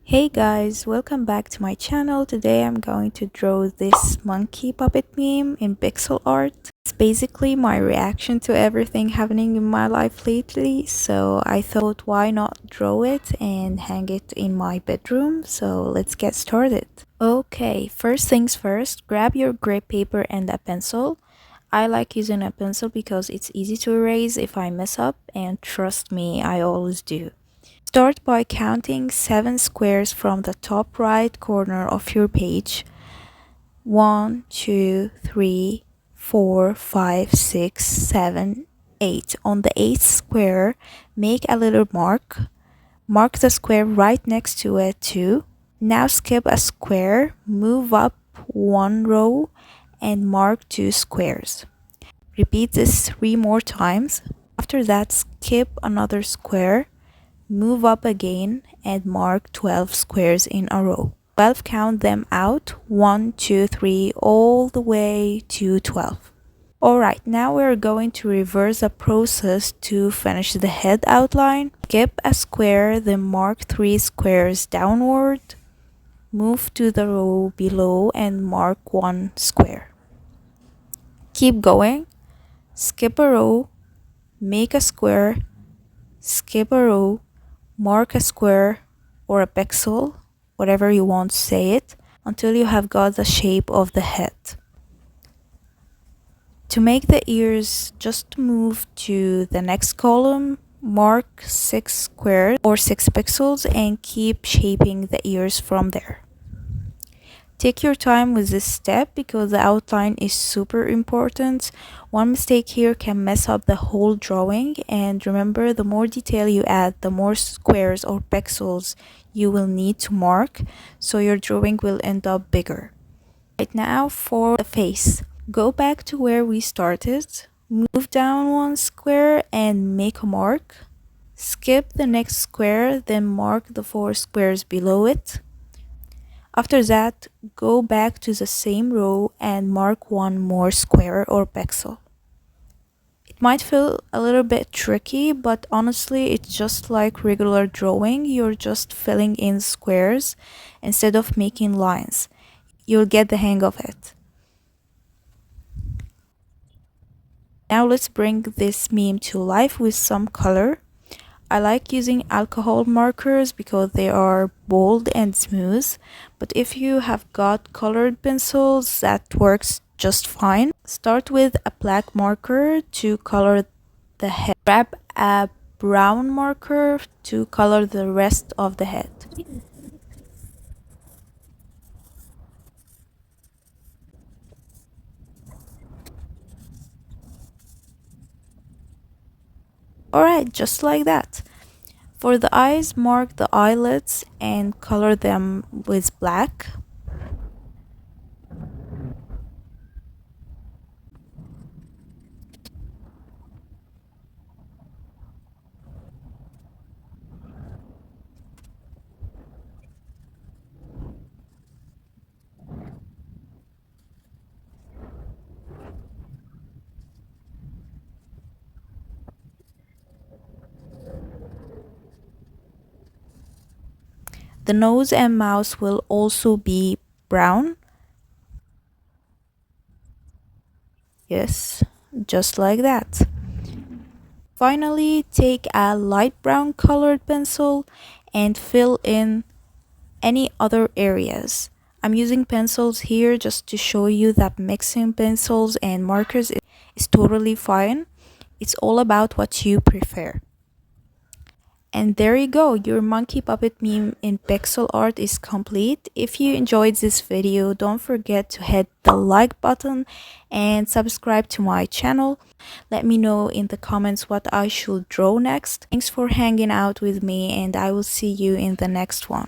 Hey guys, welcome back to my channel. Today I'm going to draw this monkey puppet meme in pixel art. It's basically my reaction to everything happening in my life lately, so I thought why not draw it and hang it in my bedroom. So let's get started. Okay, first things first, grab your gray paper and a pencil. I like using a pencil because it's easy to erase if I mess up, and trust me, I always do. Start by counting 7 squares from the top right corner of your page. 1, 2, 3, 4, 5, 6, 7, 8. On the 8th square, make a little mark. Mark the square right next to it too. Now skip a square, move up one row, and mark 2 squares. Repeat this 3 more times. After that, skip another square, move up again, and mark 12 squares in a row. 12, count them out, 1, 2, 3, all the way to 12. Alright, now we're going to reverse the process to finish the head outline. Skip a square, then mark 3 squares downward. Move to the row below and mark 1 square. Keep going. Skip a row, make a square, skip a row, mark a square or a pixel, whatever you want to say it, until you have got the shape of the head. To make the ears, just move to the next column, mark 6 squares or 6 pixels, and keep shaping the ears from there. Take your time with this step because the outline is super important. One mistake here can mess up the whole drawing, and remember, the more detail you add, the more squares or pixels you will need to mark, so your drawing will end up bigger. Right now for the face, go back to where we started, move down 1 square and make a mark. Skip the next square, then mark the 4 squares below it. After that, go back to the same row and mark 1 more square or pixel. It might feel a little bit tricky, but honestly, it's just like regular drawing. You're just filling in squares instead of making lines. You'll get the hang of it. Now let's bring this meme to life with some color. I like using alcohol markers because they are bold and smooth, but if you have got colored pencils, that works just fine. Start with a black marker to color the head. Grab a brown marker to color the rest of the head. Alright, just like that. For the eyes, mark the eyelids and color them with black. The nose and mouth will also be brown. Yes, just like that. Finally, take a light brown colored pencil and fill in any other areas. I'm using pencils here just to show you that mixing pencils and markers is totally fine. It's all about what you prefer. And there you go, your monkey puppet meme in pixel art is complete. If you enjoyed this video, don't forget to hit the like button and subscribe to my channel. Let me know in the comments what I should draw next. Thanks for hanging out with me, and I will see you in the next one.